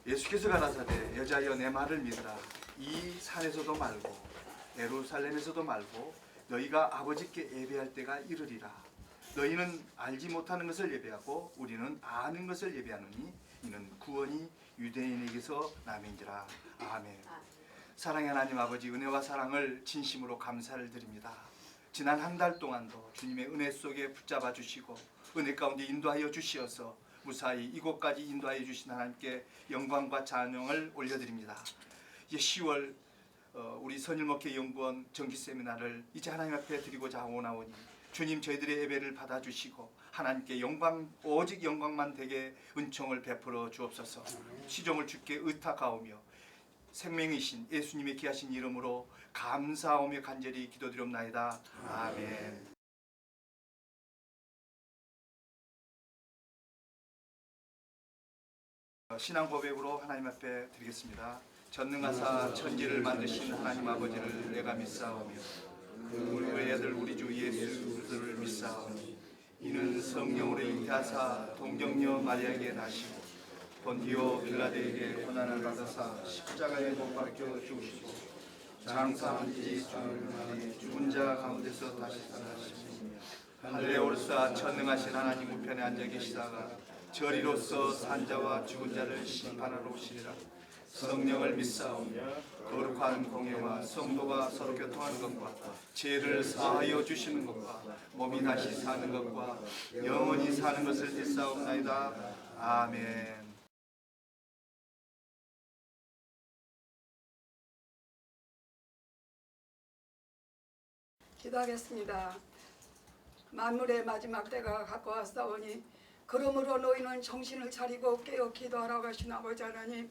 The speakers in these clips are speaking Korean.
예수께서 가라사대 여자여 내 말을 믿으라. 이 산에서도 말고 예루살렘에서도 말고 너희가 아버지께 예배할 때가 이르리라. 너희는 알지 못하는 것을 예배하고 우리는 아는 것을 예배하노니 이는 구원이 유대인에게서 남인지라. 아멘. 사랑의 하나님 아버지, 은혜와 사랑을 진심으로 감사를 드립니다. 지난 한 달 동안도 주님의 은혜 속에 붙잡아 주시고 은혜 가운데 인도하여 주시어서 무사히 이곳까지 인도하여 주신 하나님께 영광과 찬양을 올려드립니다. 이제 10월 우리 선일목회연구원 정기 세미나를 이제 하나님 앞에 드리고자 오나오니 주님 저희들의 예배를 받아주시고 하나님께 영광, 오직 영광만 되게 은총을 베풀어 주옵소서. 시종을 주께 의탁하오며 생명이신 예수님의 귀하신 이름으로 감사하오며 간절히 기도드리옵나이다. 아멘. 신앙 고백으로 하나님 앞에 드리겠습니다. 전능하사 천지를 만드신 하나님 아버지를 내가 믿사오며 우리 아들 우리 주 예수 그리스도를 믿사오니 이는 성령으로 잉태하사 동정녀 마리아에게 나시고 본디오 빌라도에게 고난을 받으사 십자가에 못 박혀 죽으시고 장사한 지 죽은 자 가운데서 다시 살아나시며 하늘에 오르사 전능하신 하나님 우편에 앉아 계시다가 저리로서 산자와 죽은 자를 심판하러 오시리라. 성령을 믿사오며 거룩한 공예와 성도가 서로 교통하는 것과 죄를 사하여 주시는 것과 몸이 다시 사는 것과 영원히 사는 것을 믿사옵나이다. 아멘. 기도하겠습니다. 만물의 마지막 때가 가까웠사오니 그러므로 너희는 정신을 차리고 깨어 기도하라고 하신 아버지 하나님,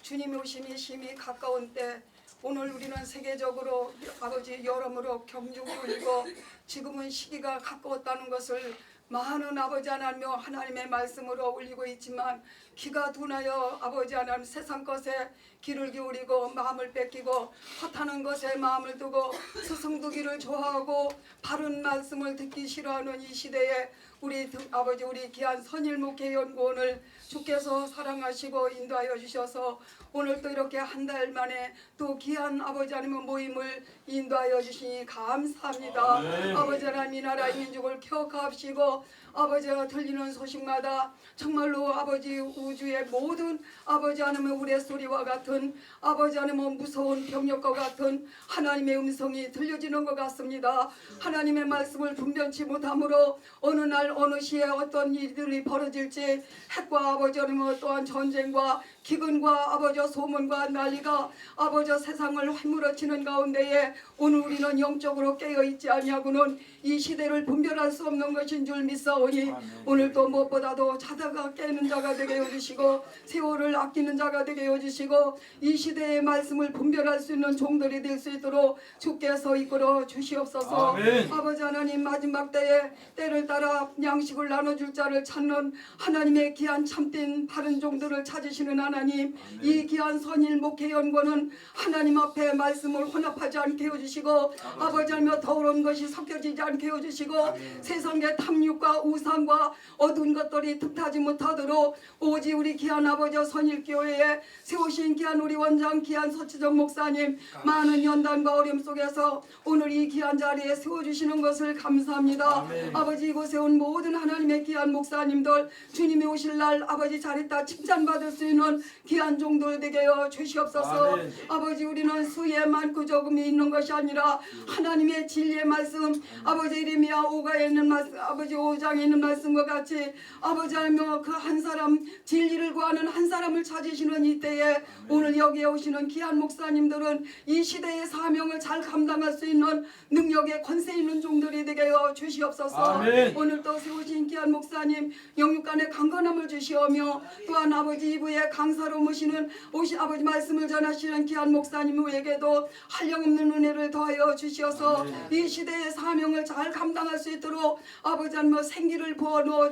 주님의 오심이 심히 가까운 때 오늘 우리는 세계적으로 아버지 여러모로 경중이 울리고 지금은 시기가 가까웠다는 것을 많은 아버지 하나님과 하나님의 말씀으로 울리고 있지만 귀가 둔하여 아버지 하나님 세상 것에 귀를 기울이고 마음을 뺏기고 허탄한 것에 마음을 두고 스승두기를 좋아하고 바른 말씀을 듣기 싫어하는 이 시대에 우리 아버지 우리 귀한 선일목회연구원을 주께서 사랑하시고 인도하여 주셔서 오늘 또 이렇게 한 달 만에 또 귀한 아버지 하나님의 모임을 인도하여 주시니 감사합니다. 아버지 하나님 이 나라의 민족을 기억하시고 아버지가 들리는 소식마다 정말로 아버지 우주의 모든 아버지 하나님의 우레소리와 같은 아버지 하나님의 무서운 병력과 같은 하나님의 음성이 들려지는 것 같습니다. 하나님의 말씀을 분변치 못하므로 어느 날 어느 시에 어떤 일들이 벌어질지 핵과 아버지 하나님의 또한 전쟁과 기근과 아버지 소문과 난리가 아버지 세상을 휘몰아치는 가운데에 오늘 우리는 영적으로 깨어있지 아니하고는 이 시대를 분별할 수 없는 것인 줄 믿사오니 오늘 또 무엇보다도 자다가 깨는 자가 되게 해주시고 세월을 아끼는 자가 되게 해주시고 이 시대의 말씀을 분별할 수 있는 종들이 될 수 있도록 주께서 이끌어 주시옵소서. 아멘. 아버지 하나님 마지막 때에 때를 따라 양식을 나눠줄 자를 찾는 하나님의 귀한 참된 바른 종들을 찾으시는 하나님, 이 귀한 선일 목회연구원은 하나님 앞에 말씀을 혼합하지 않게 해주시고 아버지 하나님 더러운 것이 섞여지지 않게 해주시고 세상의 탐욕과 우상과 어두운 것들이 득하지 못하도록 오직 우리 귀한 아버지 선일교회에 세우신 귀한 우리 원장 귀한 서치정 목사님 많은 연단과 어려움 속에서 오늘 이 귀한 자리에 세워주시는 것을 감사합니다. 아버지 이곳에 온 모든 하나님의 귀한 목사님들 주님이 오실 날 아버지 잘했다 칭찬받을 수 있는 귀한 종들 되게 하여 주시옵소서. 아버지 우리는 수에 많고 적음이 있는 것이 아니라 하나님의 진리의 말씀 아버지 이레미야 5가에 있는 말씀 아버지 5장에 있는 말씀과 같이 아버지 하며 그 한 사람 진리를 구하는 한 사람을 찾으시는 이때에 오늘 여기에 오시는 귀한 목사님들은 이 시대의 사명을 잘 감당할 수 있는 능력의 권세 있는 종들이 되게 하여 주시옵소서. 오늘 또 세우신 귀한 목사님 영육간의 강건함을 주시오며 또한 아버지 이부의 강사로 모시는 오신 아버지 말씀을 전하시는 귀한 목사님에게도 한량없는 은혜를 더하여 주시어서 이 시대의 사명을 잘 감당할 수 있도록 아버지 하나님 생기를 부어넣어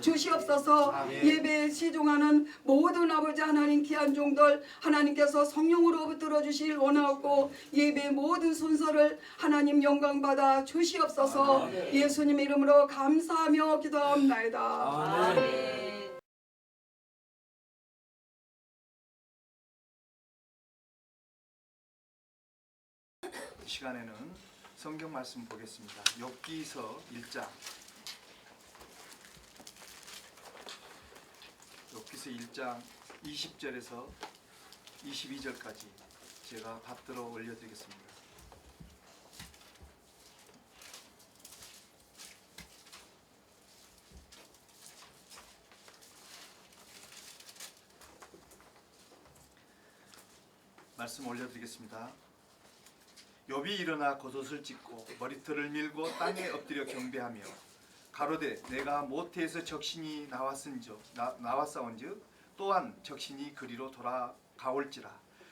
주시옵소서. 예배에 시종하는 모든 아버지 하나님 귀한 종들 하나님께서 성령으로 붙들어 주실 원하옵고 예배의 모든 순서를 하나님 영광받아 주시옵소서. 예수님의 이름으로 감사하며 기도합나이다. 아멘. 시간에는 성경 말씀 보겠습니다. 욥기서 1장. 욥기서 1장 20절에서 22절까지 제가 받들어 올려드리겠습니다. 말씀 올려드리겠습니다. 욥이 일어나 겉옷을 찢고 머리털을 밀고 땅에 엎드려 경배하며 가로되 내가 모태에서 적신이 나왔사온즉 또한 적신이 그리로 돌아가올지라.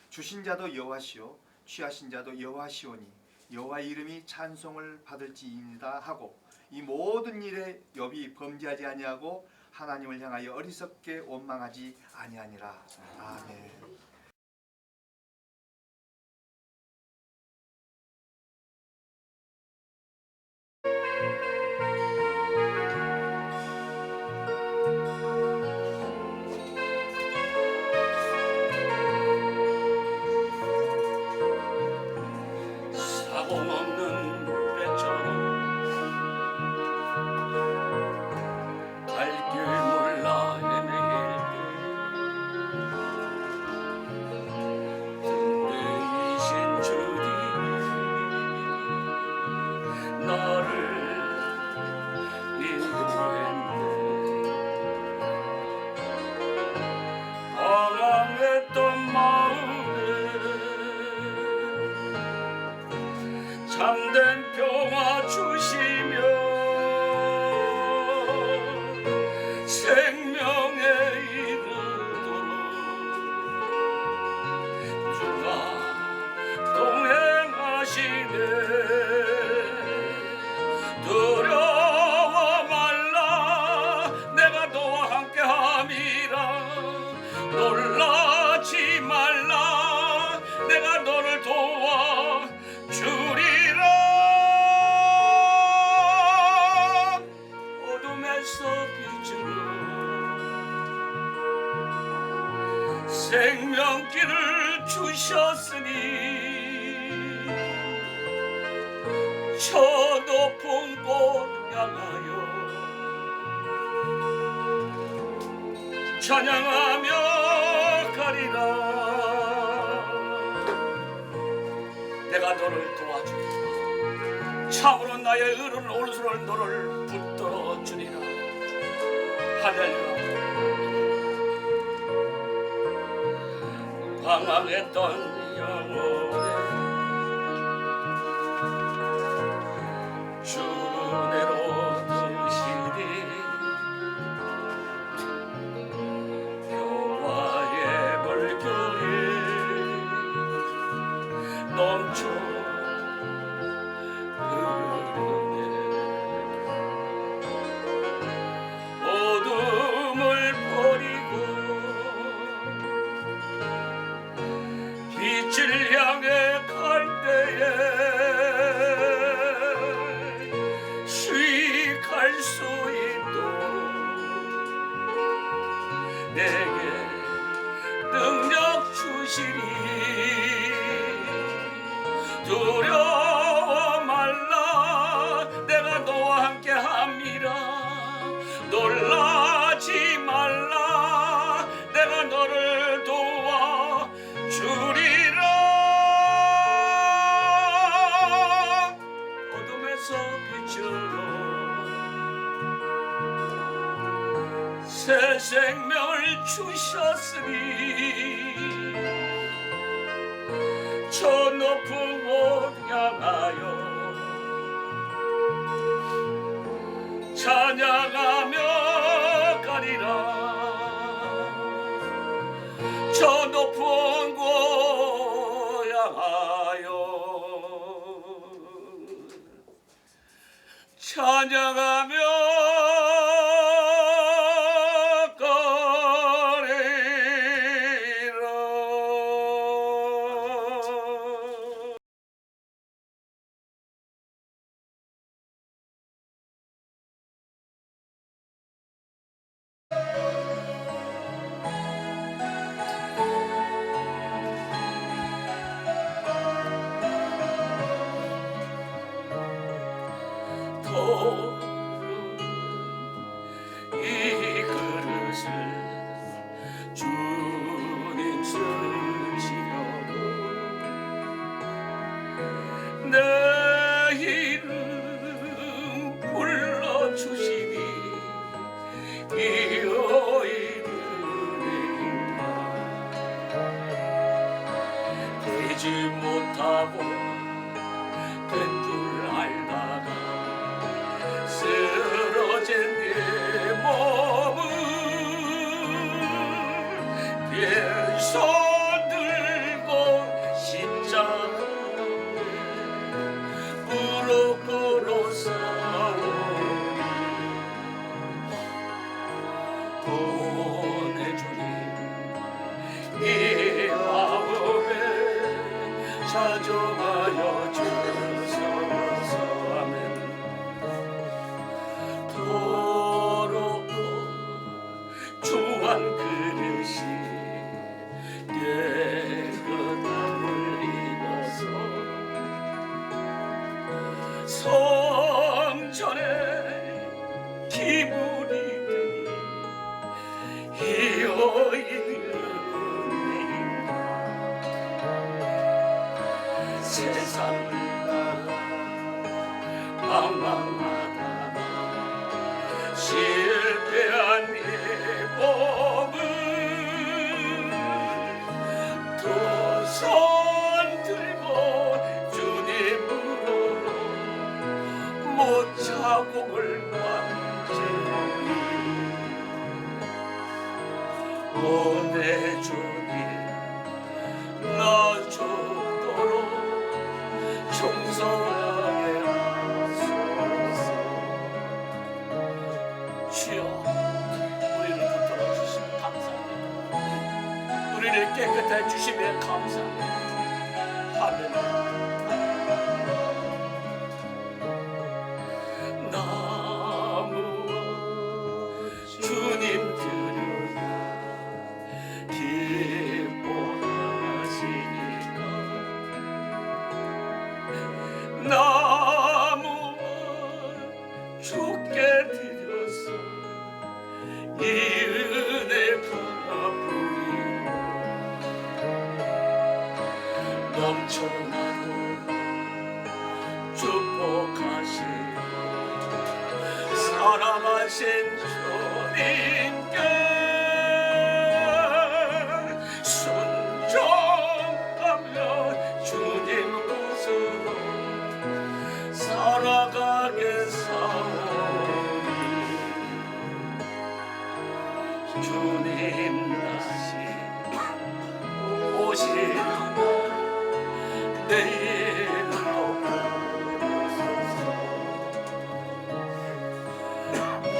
주신 자도 여호와시요 취하신 자도 여호와시오니 여호와의 이름이 찬송을 받을지이다 하고 이 모든 일에 욥이 범죄하지 아니하고 하나님을 향하여 어리석게 원망하지 아니하니라. 아멘. 사공없는 배처럼 갈 길 몰라 헤매일 때 든든이신 주님 나를 인도했네. 방황했던 마음에 참된 평화 주시며 생명에 이르도록 주가 동행하시네. 두려워 말라 내가 너와 함께함이라. 놀라지 말라 내가 너를 도와 주리라. 어둠에서 빛으로 생명길을 주셨으니 저 높은 곳 향하여 찬양하며 가리라. 내가 너를 도와주리라. 참으로 나의 의로운 오른손을 너를 붙들어 주리라. 할렐루야. 방황했던 영혼에 주내로 드시니 평화의 물결이 넘쳐 흐르네. 어둠을 버리고 빛을 향해 갈 때에 수익할 수 있도록 내게 능력 주시니 두려워 말라 내가 너와 함께함이라. 놀라지 말라 내가 너를 도와 주리라. 어둠에서 빛으로 새 생명을 주셨으니 저 높은 곳 향하여 찬양하며 가리라. 저 높은 곳 향하여 찬양하며 이 그릇을 주님 쓰시려고 내 이름 불러주시니 이어이르는가 되지 못하고 된 줄 알다가 쓰러진 내 몸을 왼손 들고 십자가 무릎 꿇어 싸우니 보내주니 이 마음에 찾아가여 주소서. 아멘. 더럽고 주한 그릇이 깨끗함을 입어서 성전에 기물이 되니 이어있는가 세상을 방황하다가 실패한 내 몸은 두 손 들고 주님으로 못자국을 만지니 보내주니 나 죽도록 충성하게 하소서. 주여 우리를 붙들어 주시면 감사합니다. 우리를 깨끗해 주시면 감사합니다. 할렐루야. 나무와 주님 들으라 기뻐하시니까 나무와 주께 드려서 이 은혜 갚으리라. 넘쳐나는 축복하시고 사랑하신 주님께 순종하며 주님 곳으로 살아가겠사오니 주님 다시 오시는 내 이름도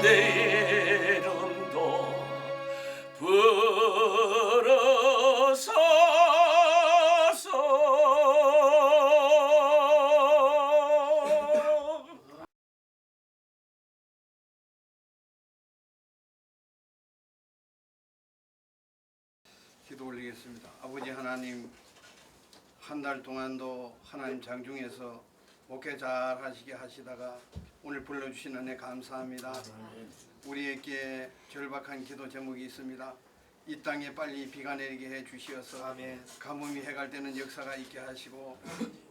내 이름도 부르소서. 기도 올리겠습니다. 아버지 하나님, 한 달 동안도 하나님 장중에서 목회 잘 하시게 하시다가 오늘 불러주신 은혜 감사합니다. 우리에게 절박한 기도 제목이 있습니다. 이 땅에 빨리 비가 내리게 해 주시어서 가뭄이 해갈되는 역사가 있게 하시고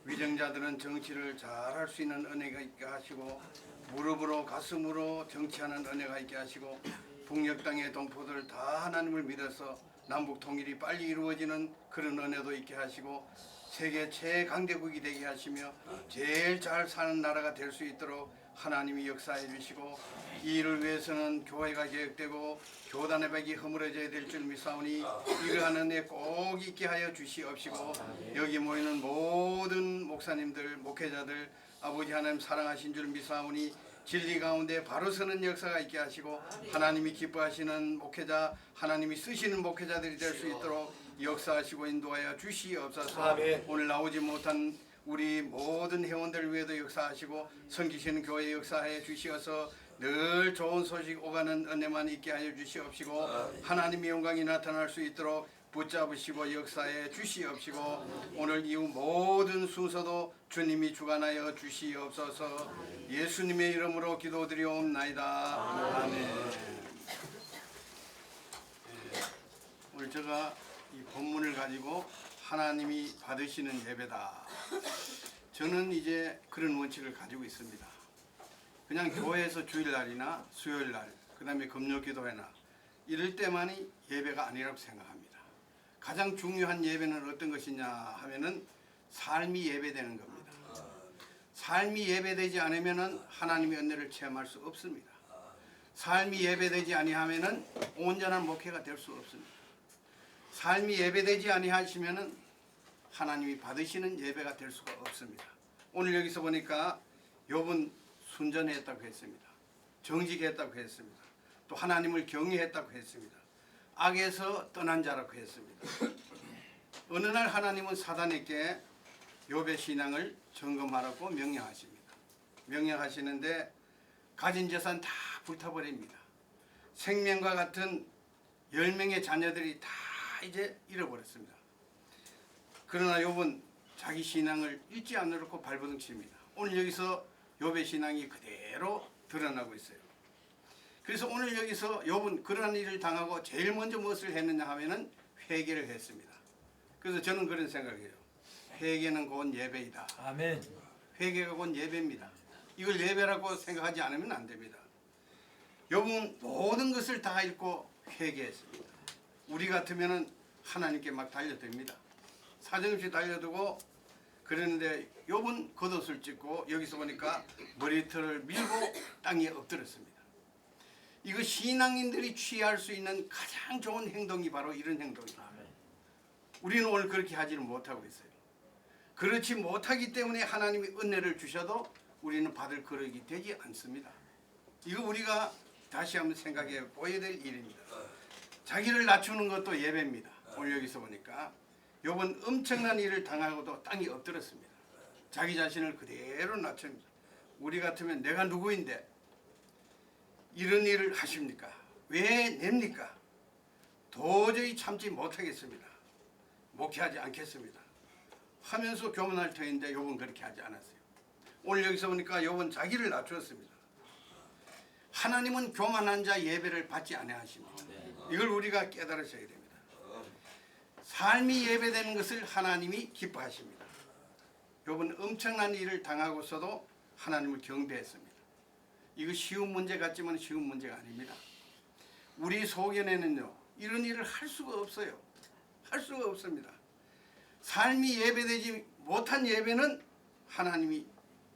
위정자들은 정치를 잘 할 수 있는 은혜가 있게 하시고 무릎으로 가슴으로 정치하는 은혜가 있게 하시고 북녘 땅의 동포들 다 하나님을 믿어서 남북 통일이 빨리 이루어지는 그런 은혜도 있게 하시고 세계 최강대국이 되게 하시며 제일 잘 사는 나라가 될 수 있도록 하나님이 역사해 주시고 이 일을 위해서는 교회가 개혁되고 교단의 벽이 허물어져야 될 줄 믿사오니 이러한 은혜 꼭 있게 하여 주시옵시고 여기 모이는 모든 목사님들 목회자들 아버지 하나님 사랑하신 줄 믿사오니 진리 가운데 바로 서는 역사가 있게 하시고 하나님이 기뻐하시는 목회자 하나님이 쓰시는 목회자들이 될 수 있도록 역사하시고 인도하여 주시옵소서. 오늘 나오지 못한 우리 모든 회원들 위에도 역사하시고 섬기시는 교회 역사해 주시어서 늘 좋은 소식 오가는 은혜만 있게 하여 주시옵시고 하나님의 영광이 나타날 수 있도록 붙잡으시고 역사에 주시옵시고 오늘 이후 모든 순서도 주님이 주관하여 주시옵소서. 예수님의 이름으로 기도드리옵나이다. 아멘. 오늘 제가 이 본문을 가지고 하나님이 받으시는 예배다. 저는 이제 그런 원칙을 가지고 있습니다. 그냥 교회에서 주일날이나 수요일날, 그 다음에 금요기도회나 이럴 때만이 예배가 아니라고 생각합니다. 가장 중요한 예배는 어떤 것이냐 하면은 삶이 예배되는 겁니다. 삶이 예배되지 않으면은 하나님의 은혜를 체험할 수 없습니다. 삶이 예배되지 아니하면은 온전한 목회가 될 수 없습니다. 삶이 예배되지 아니하시면은 하나님이 받으시는 예배가 될 수가 없습니다. 오늘 여기서 보니까 욥은 순전했다고 했습니다. 정직했다고 했습니다. 또 하나님을 경외했다고 했습니다. 악에서 떠난 자라고 했습니다. 어느 날 하나님은 사단에게 욥의 신앙을 점검하라고 명령하십니다. 명령하시는데 가진 재산 다 불타버립니다. 생명과 같은 10명의 자녀들이 다 이제 잃어버렸습니다. 그러나 욥은 자기 신앙을 잊지 않으려고 발버둥칩니다. 오늘 여기서 욥의 신앙이 그대로 드러나고 있어요. 그래서 오늘 여기서 욥은 그러한 일을 당하고 제일 먼저 무엇을 했느냐 하면은 회개를 했습니다. 그래서 저는 그런 생각이에요. 회개는 곧 예배이다. 아멘. 회개가 곧 예배입니다. 이걸 예배라고 생각하지 않으면 안 됩니다. 욥은 모든 것을 다 잃고 회개했습니다. 우리 같으면은 하나님께 막 달려듭니다. 사정없이 달려두고 그랬는데 욥은 겉옷을 찢고 여기서 보니까 머리털을 밀고 땅에 엎드렸습니다. 이거 신앙인들이 취할 수 있는 가장 좋은 행동이 바로 이런 행동입니다. 우리는 오늘 그렇게 하지는 못하고 있어요. 그렇지 못하기 때문에 하나님이 은혜를 주셔도 우리는 받을 그릇이 되지 않습니다. 이거 우리가 다시 한번 생각해 보아야 될 일입니다. 자기를 낮추는 것도 예배입니다. 오늘 여기서 보니까 욥은 엄청난 일을 당하고도 땅에 엎드렸습니다. 자기 자신을 그대로 낮춥니다. 우리 같으면 내가 누구인데 이런 일을 하십니까? 왜 냅니까? 도저히 참지 못하겠습니다. 목회하지 않겠습니다. 하면서 교만할 터인데 욥은 그렇게 하지 않았어요. 오늘 여기서 보니까 욥은 자기를 낮추었습니다. 하나님은 교만한 자 예배를 받지 아니하십니다. 이걸 우리가 깨달으셔야 됩니다. 삶이 예배되는 것을 하나님이 기뻐하십니다. 욥은 엄청난 일을 당하고서도 하나님을 경배했습니다. 이거 쉬운 문제 같지만 쉬운 문제가 아닙니다. 우리 소견에는요 이런 일을 할 수가 없어요. 할 수가 없습니다. 삶이 예배되지 못한 예배는 하나님이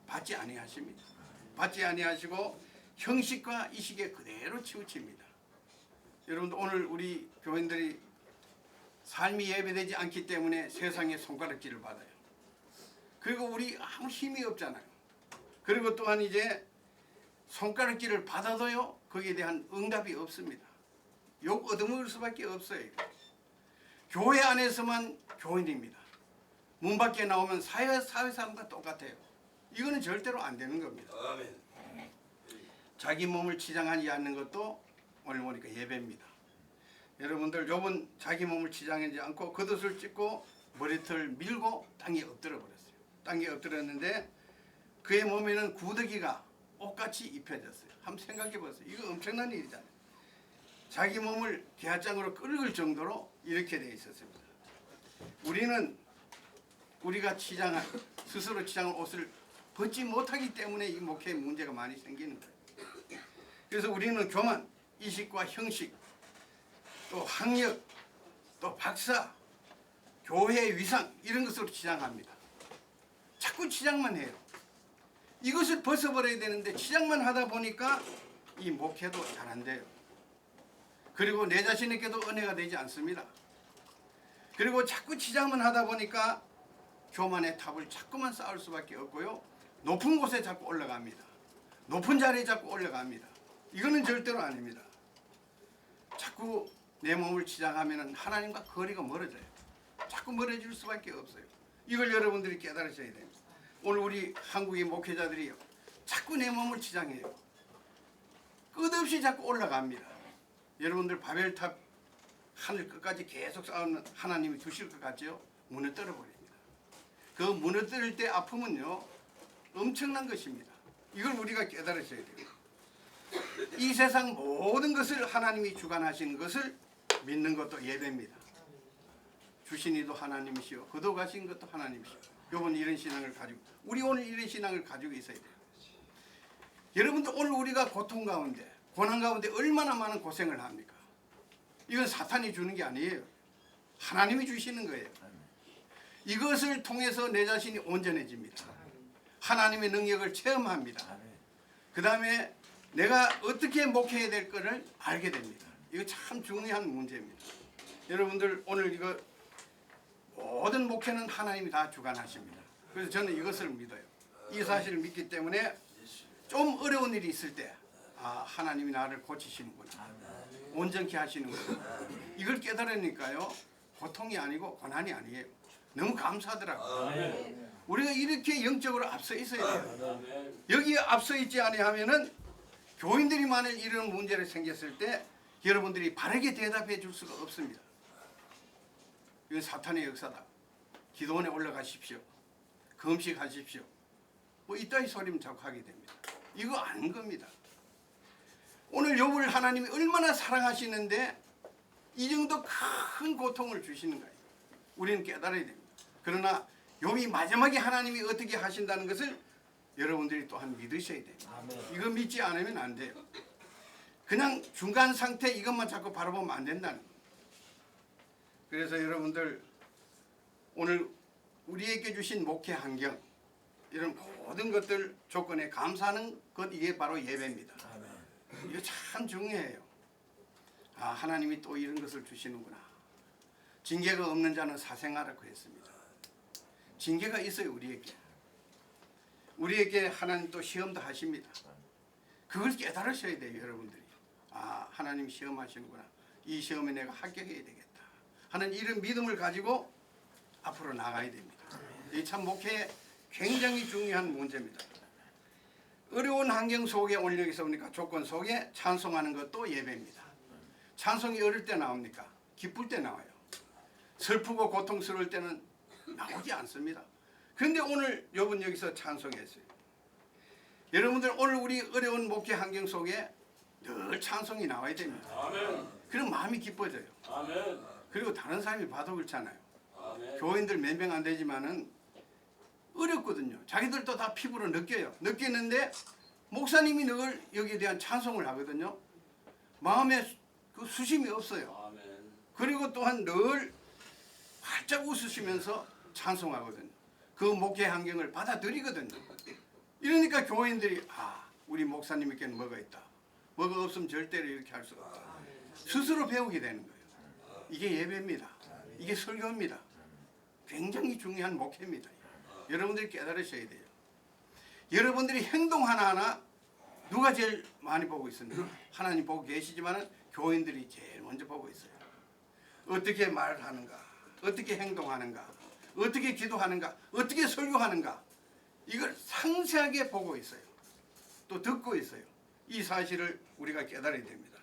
받지 아니하십니다. 받지 아니하시고 형식과 이식에 그대로 치우칩니다. 여러분들 오늘 우리 교인들이 삶이 예배되지 않기 때문에 세상에 손가락질을 받아요. 그리고 우리 아무 힘이 없잖아요. 그리고 또한 이제 손가락질을 받아도요 거기에 대한 응답이 없습니다. 욕 얻어먹을 수밖에 없어요. 교회 안에서만 교인입니다. 문 밖에 나오면 사회 사람과 똑같아요. 이거는 절대로 안 되는 겁니다. 아멘. 자기 몸을 치장하지 않는 것도 오늘 보니까 예배입니다. 여러분들 욥은 자기 몸을 치장하지 않고 겉옷을 찢고 머리털 밀고 땅에 엎드려 버렸어요. 땅에 엎드렸는데 그의 몸에는 구더기가 옷같이 입혀졌어요. 한번 생각해 보세요. 이거 엄청난 일이잖아요. 자기 몸을 개화장으로 끓을 정도로 이렇게 돼 있었습니다. 우리는 우리가 치장한 스스로 치장한 옷을 벗지 못하기 때문에 이 목회에 문제가 많이 생기는 거예요. 그래서 우리는 교만, 이식과 형식, 또 학력, 또 박사, 교회 위상 이런 것으로 치장합니다. 자꾸 치장만 해요. 이것을 벗어버려야 되는데 치장만 하다 보니까 이 목회도 잘 안 돼요. 그리고 내 자신에게도 은혜가 되지 않습니다. 그리고 자꾸 치장만 하다 보니까 교만의 탑을 자꾸만 쌓을 수밖에 없고요. 높은 곳에 자꾸 올라갑니다. 높은 자리에 자꾸 올라갑니다. 이거는 절대로 아닙니다. 자꾸 내 몸을 치장하면 하나님과 거리가 멀어져요. 자꾸 멀어질 수밖에 없어요. 이걸 여러분들이 깨달으셔야 됩니다. 오늘 우리 한국의 목회자들이요 자꾸 내 몸을 치장해요. 끝없이 자꾸 올라갑니다. 여러분들 바벨탑 하늘 끝까지 계속 쌓는 하나님이 두실 것 같죠? 무너뜨려 버립니다. 그 무너뜨릴 때 아픔은요 엄청난 것입니다. 이걸 우리가 깨달으셔야 돼요. 이 세상 모든 것을 하나님이 주관하시는 것을 믿는 것도 예배입니다. 주신 이도 하나님이시오, 거둬가신 것도 하나님이시오. 여러분 이런 신앙을 가지고, 우리 오늘 이런 신앙을 가지고 있어야 돼요. 여러분들 오늘 우리가 고통 가운데, 고난 가운데 얼마나 많은 고생을 합니까? 이건 사탄이 주는 게 아니에요. 하나님이 주시는 거예요. 이것을 통해서 내 자신이 온전해집니다. 하나님의 능력을 체험합니다. 그 다음에 내가 어떻게 목회해야 될 거를 알게 됩니다. 이거 참 중요한 문제입니다. 여러분들 오늘 이거 모든 목회는 하나님이 다 주관하십니다. 그래서 저는 이것을 믿어요. 이 사실을 믿기 때문에 좀 어려운 일이 있을 때 하나님이 나를 고치시는구나, 온전케 하시는구나, 이걸 깨달으니까요 고통이 아니고 고난이 아니에요. 너무 감사하더라고요. 우리가 이렇게 영적으로 앞서 있어야 돼요. 여기에 앞서 있지 아니하면은 교인들이 만일 이런 문제를 생겼을 때 여러분들이 바르게 대답해 줄 수가 없습니다. 이건 사탄의 역사다. 기도원에 올라가십시오. 금식하십시오. 뭐 이따위 소리면 자꾸 하게 됩니다. 이거 아닌 겁니다. 오늘 욥을 하나님이 얼마나 사랑하시는데 이 정도 큰 고통을 주시는 거예요. 우리는 깨달아야 됩니다. 그러나 욥이 마지막에 하나님이 어떻게 하신다는 것을 여러분들이 또한 믿으셔야 돼요. 이거 믿지 않으면 안 돼요. 그냥 중간 상태 이것만 자꾸 바라보면 안 된다는 거예요. 그래서 여러분들 오늘 우리에게 주신 목회 환경, 이런 모든 것들 조건에 감사하는 것, 이게 바로 예배입니다. 이거 참 중요해요. 하나님이 또 이런 것을 주시는구나. 징계가 없는 자는 사생하라고 했습니다. 징계가 있어요. 우리에게 하나님 또 시험도 하십니다. 그걸 깨달으셔야 돼요. 여러분들이 하나님 시험하시는구나, 이 시험에 내가 합격해야 되겠다 하는 이런 믿음을 가지고 앞으로 나가야 됩니다. 이 참 목회에 굉장히 중요한 문제입니다. 어려운 환경 속에 오늘 여기서 보니까 조건 속에 찬송하는 것도 예배입니다. 찬송이 어릴 때 나옵니까? 기쁠 때 나와요. 슬프고 고통스러울 때는 나오지 않습니다. 그런데 오늘 여러분 여기서 찬송했어요. 여러분들 오늘 우리 어려운 목회 환경 속에 늘 찬송이 나와야 됩니다. 아멘. 그럼 마음이 기뻐져요. 아멘. 그리고 다른 사람이 봐도 그렇잖아요. 아멘. 교인들 몇 명 안 되지만은 어렵거든요. 자기들도 다 피부로 느껴요. 느끼는데 목사님이 늘 여기에 대한 찬송을 하거든요. 마음에 그 수심이 없어요. 아멘. 그리고 또한 늘 활짝 웃으시면서 찬송하거든요. 그 목회 환경을 받아들이거든요. 이러니까 교인들이 우리 목사님에게는 뭐가 있다, 뭐가 없으면 절대로 이렇게 할 수가 없다, 스스로 배우게 되는 거예요. 이게 예배입니다. 이게 설교입니다. 굉장히 중요한 목회입니다. 여러분들이 깨달으셔야 돼요. 여러분들이 행동 하나하나 누가 제일 많이 보고 있습니까? 하나님 보고 계시지만 교인들이 제일 먼저 보고 있어요. 어떻게 말하는가, 어떻게 행동하는가, 어떻게 기도하는가, 어떻게 설교하는가, 이걸 상세하게 보고 있어요. 또 듣고 있어요. 이 사실을 우리가 깨달아야 됩니다.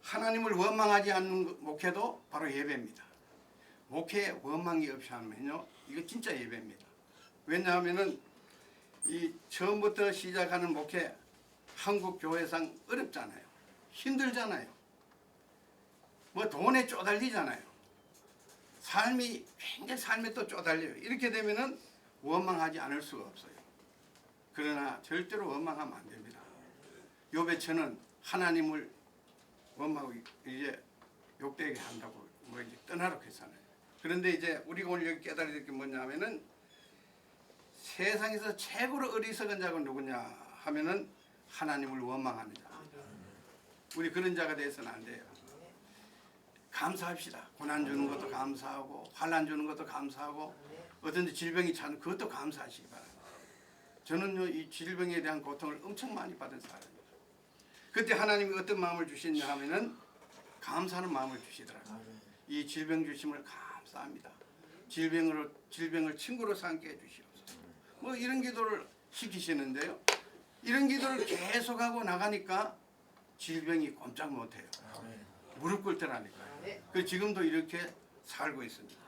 하나님을 원망하지 않는 목회도 바로 예배입니다. 목회에 원망이 없이 하면요, 이거 진짜 예배입니다. 왜냐하면은 이 처음부터 시작하는 목회, 한국 교회상 어렵잖아요. 힘들잖아요. 뭐 돈에 쪼달리잖아요. 삶이 굉장히 삶에 또 쪼달려요. 이렇게 되면은 원망하지 않을 수가 없어요. 그러나 절대로 원망하면 안 됩니다. 욥의 처는 하나님을 원망하고 이제 욕되게 한다고 뭐 이제 떠나라고 했잖아요. 그런데 이제 우리가 오늘 여기 깨달아야 될 게 뭐냐면은 세상에서 최고로 어리석은 자가 누구냐 하면은 하나님을 원망하는 자. 우리 그런 자가 되어서는 안 돼요. 감사합시다. 고난 주는 것도 감사하고 환난 주는 것도 감사하고 어떤 질병이 찾는 그것도 감사하시기 바랍니다. 저는요 이 질병에 대한 고통을 엄청 많이 받은 사람입니다. 그때 하나님이 어떤 마음을 주시냐 하면은 감사하는 마음을 주시더라고요. 이 질병 주심을 감사합니다. 질병을 친구로 삼게 해주시옵소서. 뭐 이런 기도를 시키시는데요. 이런 기도를 계속하고 나가니까 질병이 꼼짝 못해요. 무릎 꿇 때라니까요. 그래서 지금도 이렇게 살고 있습니다.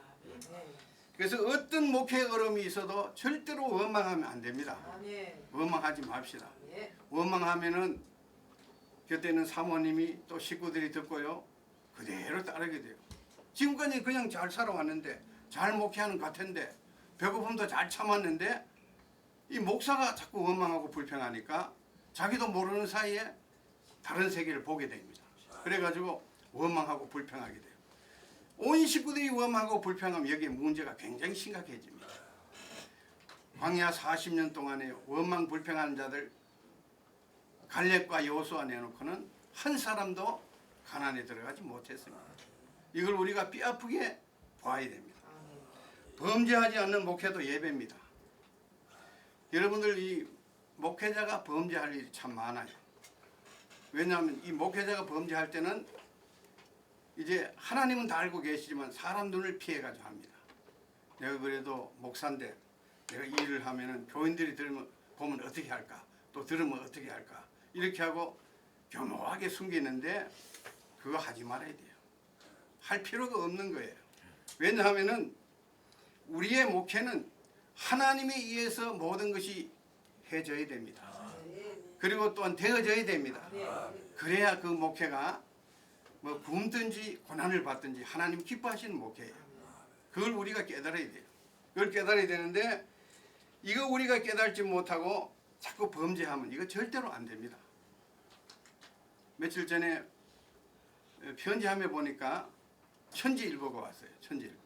그래서 어떤 목회 어려움이 있어도 절대로 원망하면 안 됩니다. 원망하지 맙시다. 원망하면은 곁에 있는 사모님이 또 식구들이 듣고요, 그대로 따르게 돼요. 지금까지 그냥 잘 살아왔는데, 잘 목회하는 것 같은데, 배고픔도 잘 참았는데, 이 목사가 자꾸 원망하고 불평하니까 자기도 모르는 사이에 다른 세계를 보게 됩니다. 그래가지고 원망하고 불평하게 돼요. 온 식구들이 원망하고 불평하면 여기에 문제가 굉장히 심각해집니다. 광야 40년 동안에 원망 불평하는 자들 갈렙과 여호수아 내놓고는 한 사람도 가나안에 들어가지 못했습니다. 이걸 우리가 뼈아프게 봐야 됩니다. 범죄하지 않는 목회도 예배입니다. 여러분들, 이 목회자가 범죄할 일이 참 많아요. 왜냐하면 이 목회자가 범죄할 때는 이제 하나님은 다 알고 계시지만 사람 눈을 피해가지고 합니다. 내가 그래도 목사인데 내가 이 일을 하면은 교인들이 보면 어떻게 할까, 또 들으면 어떻게 할까, 이렇게 하고 교묘하게 숨기는데 그거 하지 말아야 돼요. 할 필요가 없는 거예요. 왜냐하면은 우리의 목회는 하나님에 의해서 모든 것이 해져야 됩니다. 그리고 또한 되어져야 됩니다. 그래야 그 목회가 뭐 굶든지 고난을 받든지 하나님 기뻐하시는 목회예요. 그걸 우리가 깨달아야 돼요. 그걸 깨달아야 되는데 이거 우리가 깨달지 못하고 자꾸 범죄하면 이거 절대로 안 됩니다. 며칠 전에 편지함에 보니까 천지일보가 왔어요. 천지일보.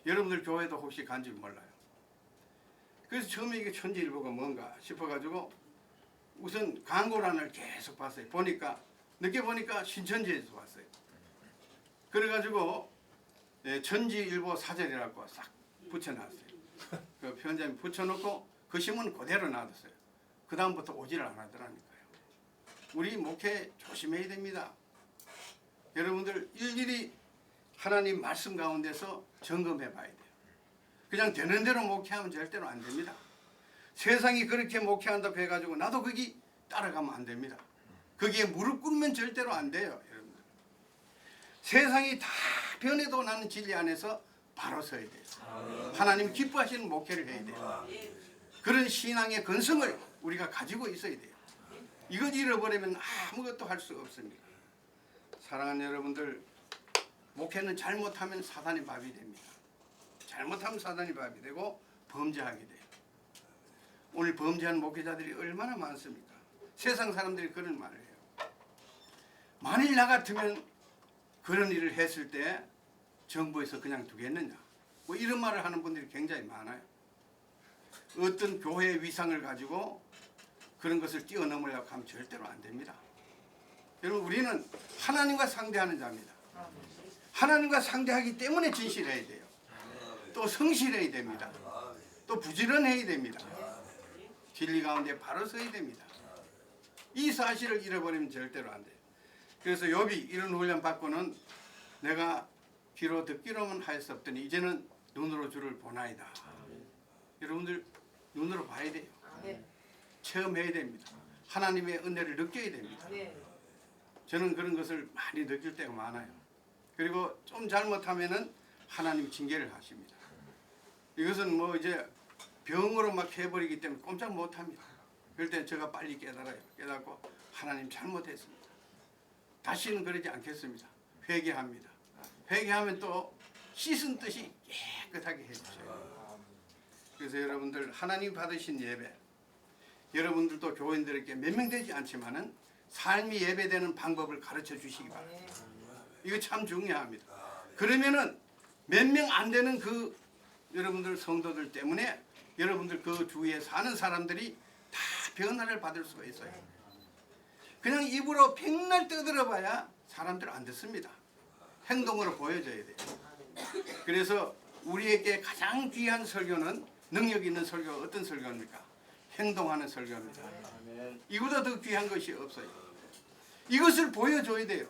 여러분들 교회도 혹시 간 줄 몰라요. 그래서 처음에 이게 천지일보가 뭔가 싶어가지고 우선 광고란을 계속 봤어요. 늦게 보니까 신천지에서 왔어요. 그래가지고 천지일보 사절이라고 싹 붙여놨어요. 그 편지함에 붙여놓고 그 신문 그대로 놔뒀어요. 그 다음부터 오지를 안 하더라니까요. 우리 목회 조심해야 됩니다. 여러분들 일일이 하나님 말씀 가운데서 점검해 봐야 돼요. 그냥 되는 대로 목회하면 절대로 안 됩니다. 세상이 그렇게 목회한다고 해가지고 나도 거기 따라가면 안 됩니다. 거기에 무릎 꿇으면 절대로 안 돼요. 여러분들. 세상이 다 변해도 나는 진리 안에서 바로 서야 돼요. 하나님 기뻐하시는 목회를 해야 돼요. 그런 신앙의 근성을 우리가 가지고 있어야 돼요. 이걸 잃어버리면 아무것도 할 수 없습니다. 사랑하는 여러분들, 목회는 잘못하면 사단의 밥이 됩니다. 잘못하면 사단의 밥이 되고 범죄하게 돼요. 오늘 범죄한 목회자들이 얼마나 많습니까? 세상 사람들이 그런 말을 해요. 만일 나 같으면 그런 일을 했을 때 정부에서 그냥 두겠느냐, 뭐 이런 말을 하는 분들이 굉장히 많아요. 어떤 교회의 위상을 가지고 그런 것을 뛰어넘으려고 하면 절대로 안 됩니다. 여러분, 우리는 하나님과 상대하는 자입니다. 하나님과 상대하기 때문에 진실해야 돼요. 또 성실해야 됩니다. 또 부지런해야 됩니다. 진리 가운데 바로 서야 됩니다. 이 사실을 잃어버리면 절대로 안 돼요. 그래서 욥이 이런 훈련 받고는 내가 귀로 듣기로만 하였 없더니 이제는 눈으로 주를 보나이다. 여러분들 눈으로 봐야 돼요. 체험해야 됩니다. 하나님의 은혜를 느껴야 됩니다. 저는 그런 것을 많이 느낄 때가 많아요. 그리고 좀 잘못하면은 하나님 징계를 하십니다. 이것은 뭐 이제 병으로 막 해버리기 때문에 꼼짝 못합니다. 그럴 때 제가 빨리 깨달아요. 깨닫고 하나님 잘못했습니다. 다시는 그러지 않겠습니다. 회개합니다. 회개하면 또 씻은 뜻이 깨끗하게 해주셔요. 그래서 여러분들 하나님 받으신 예배, 여러분들도 교인들에게 몇 명 되지 않지만은 삶이 예배되는 방법을 가르쳐 주시기 바랍니다. 이거 참 중요합니다. 그러면은 몇 명 안 되는 그 여러분들 성도들 때문에 여러분들 그 주위에 사는 사람들이 다 변화를 받을 수가 있어요. 그냥 입으로 백날 떠들어봐야 사람들 안 듣습니다. 행동으로 보여줘야 돼요. 그래서 우리에게 가장 귀한 설교는 능력 있는 설교가 어떤 설교입니까? 행동하는 설교입니다. 이보다 더 귀한 것이 없어요. 이것을 보여줘야 돼요.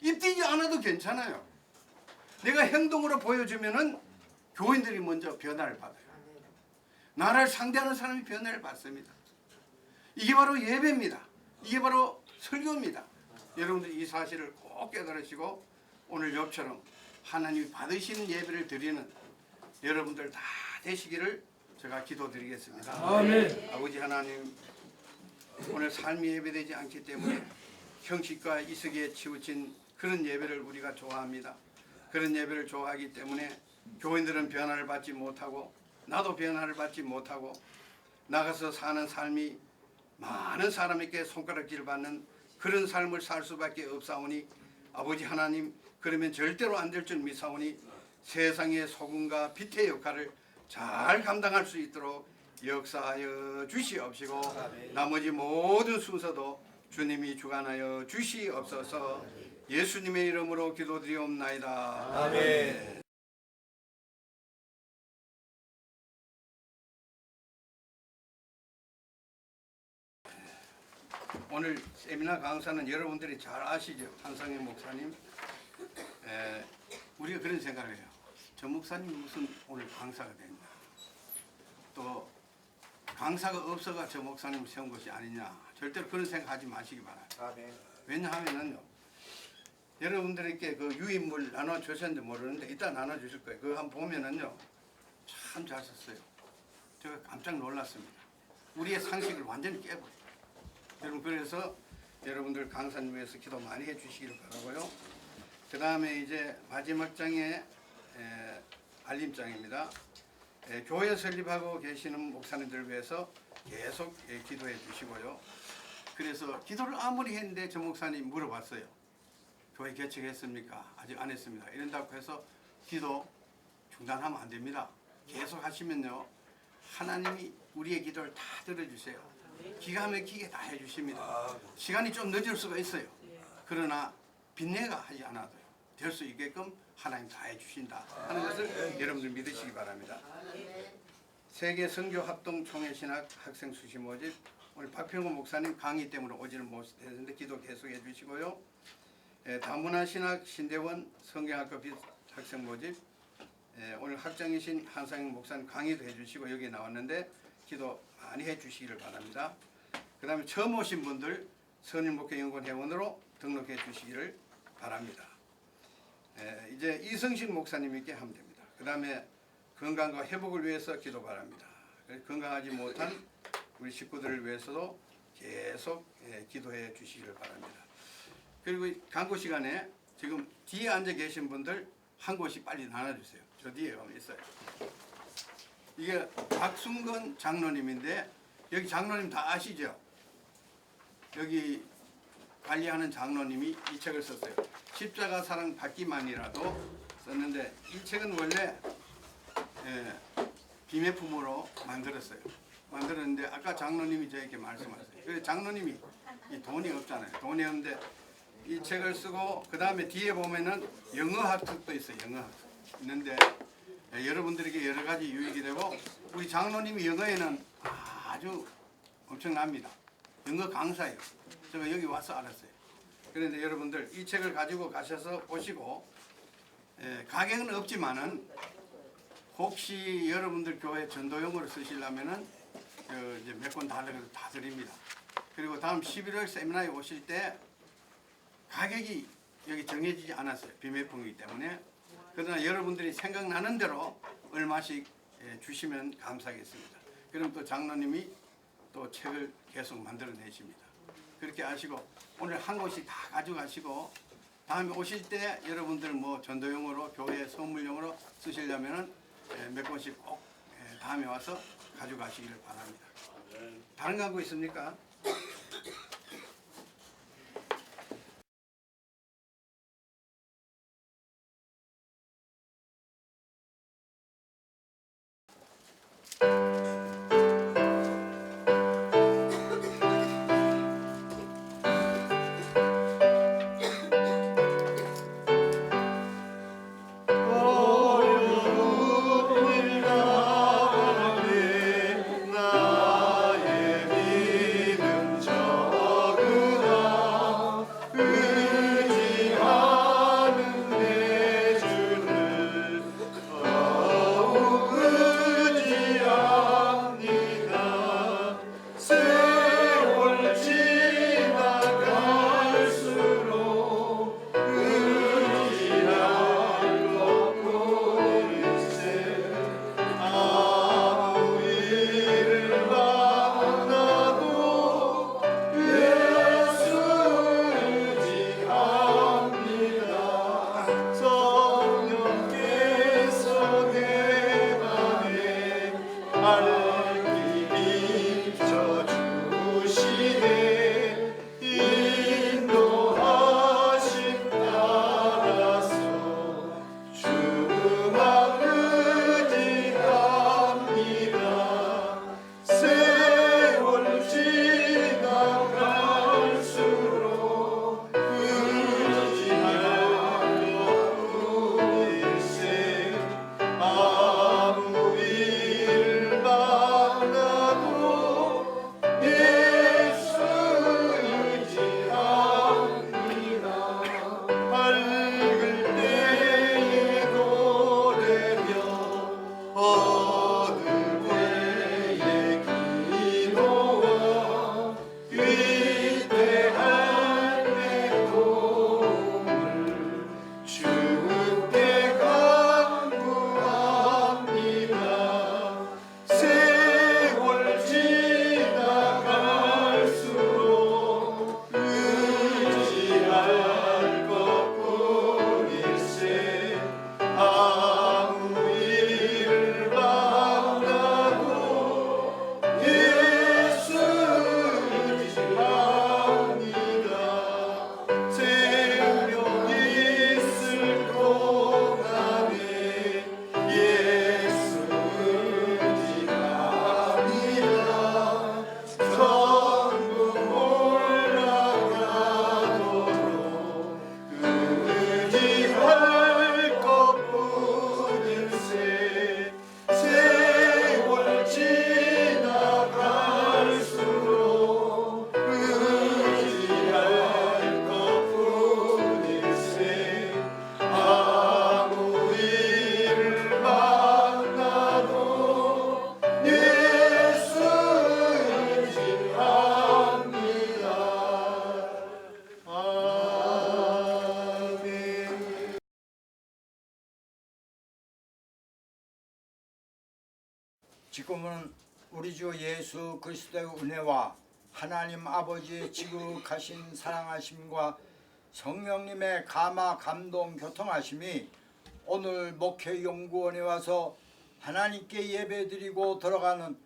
입 띄지 않아도 괜찮아요. 내가 행동으로 보여주면은 교인들이 먼저 변화를 받아요. 나를 상대하는 사람이 변화를 받습니다. 이게 바로 예배입니다. 이게 바로 설교입니다. 여러분들 이 사실을 꼭 깨달으시고 오늘 욥처럼 하나님이 받으시는 예배를 드리는 여러분들 다 되시기를 제가 기도드리겠습니다. 아멘. 아버지 하나님, 오늘 삶이 예배되지 않기 때문에 형식과 이식에 치우친 그런 예배를 우리가 좋아합니다. 그런 예배를 좋아하기 때문에 교인들은 변화를 받지 못하고 나도 변화를 받지 못하고 나가서 사는 삶이 많은 사람에게 손가락질 받는 그런 삶을 살 수밖에 없사오니 아버지 하나님, 그러면 절대로 안 될 줄 믿사오니 세상의 소금과 빛의 역할을 잘 감당할 수 있도록 역사하여 주시옵시고 나머지 모든 순서도 주님이 주관하여 주시옵소서. 예수님의 이름으로 기도드리옵나이다. 아멘. 오늘 세미나 강사는 여러분들이 잘 아시죠? 한상희 목사님. 우리가 그런 생각을 해요. 저 목사님 무슨 오늘 강사가 됐냐. 또 강사가 없어가 저 목사님 세운 것이 아니냐. 절대로 그런 생각하지 마시기 바랍니다. 왜냐하면은요, 여러분들에게 그 유인물 나눠주셨는지 모르는데 이따 나눠주실 거예요. 그거 한번 보면은요, 참 잘 썼어요. 제가 깜짝 놀랐습니다. 우리의 상식을 완전히 깨버려요. 여러분, 그래서 여러분들 강사님 위해서 기도 많이 해주시기를 바라고요. 그 다음에 이제 마지막 장에 알림장입니다. 교회 설립하고 계시는 목사님들 위해서 계속 기도해 주시고요. 그래서 기도를 아무리 했는데 저 목사님 물어봤어요. 교회 개척했습니까? 아직 안 했습니다. 이런다고 해서 기도 중단하면 안 됩니다. 계속 하시면요, 하나님이 우리의 기도를 다 들어주세요. 기가 막히게 다 해주십니다. 시간이 좀 늦을 수가 있어요. 그러나 빚내가 하지 않아도요, 될 수 있게끔 하나님 다 해주신다 하는 것을 여러분들 믿으시기 바랍니다. 세계 선교 합동 총회 신학 학생 수시 모집, 오늘 박평구 목사님 강의 때문에 오지를 못했는데 기도 계속 해주시고요. 다문화 신학 신대원 성경학과 학생 모집, 오늘 학장이신 한상영 목사님 강의도 해주시고 여기 나왔는데 기도 많이 해주시기를 바랍니다. 그 다음에 처음 오신 분들 선임목회연구원 회원으로 등록해 주시기를 바랍니다. 이제 이성식 목사님께 하면 됩니다. 그 다음에 건강과 회복을 위해서 기도 바랍니다. 건강하지 못한 우리 식구들을 위해서도 계속 기도해 주시기를 바랍니다. 그리고 강구 시간에 지금 뒤에 앉아 계신 분들 한 곳이 빨리 나눠주세요. 저 뒤에 있어요. 이게 박순건 장로님인데 여기 장로님 다 아시죠? 여기 관리하는 장로님이 이 책을 썼어요. 십자가 사랑 받기만이라도 썼는데 이 책은 원래 비매품으로 만들었는데 아까 장로님이 저에게 말씀하셨어요. 그래서 장로님이 이 돈이 없잖아요. 돈이 없는데 이 책을 쓰고 그 다음에 뒤에 보면은 영어 학습도 있어요. 영어 학습 있는데 여러분들에게 여러 가지 유익이 되고 우리 장로님이 영어에는 아주 엄청납니다. 영어 강사예요. 제가 여기 와서 알았어요. 그런데 여러분들 이 책을 가지고 가셔서 보시고 가격은 없지만은 혹시 여러분들 교회 전도용으로 쓰시려면은 이제 몇 권 달라고 다 드립니다. 그리고 다음 11월 세미나에 오실 때 가격이 여기 정해지지 않았어요. 비매품이기 때문에. 그러나 여러분들이 생각나는 대로 얼마씩 주시면 감사하겠습니다. 그럼 또 장로님이 또 책을 계속 만들어내십니다. 그렇게 하시고 오늘 한 곳씩 다 가져가시고 다음에 오실 때 여러분들 뭐 전도용으로 교회 선물용으로 쓰시려면은 몇 권씩 꼭 다음에 와서 가져가시기를 바랍니다. 다른 광고 있습니까? 나의 믿음 지금은 우리 주 예수 그리스도의 은혜와 하나님 아버지의 지극하신 사랑하심과 성령님의 감화 감동 교통하심이 오늘 목회연구원에 와서 하나님께 예배드리고 들어가는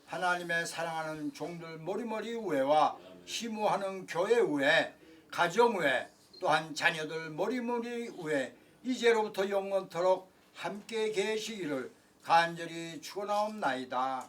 하나님의 사랑하는 종들 머리머리 위에와 시무하는 교회 위에 가정 위에 또한 자녀들 머리머리 위에 이제로부터 영원토록 함께 계시기를 간절히 축원하옵나이다.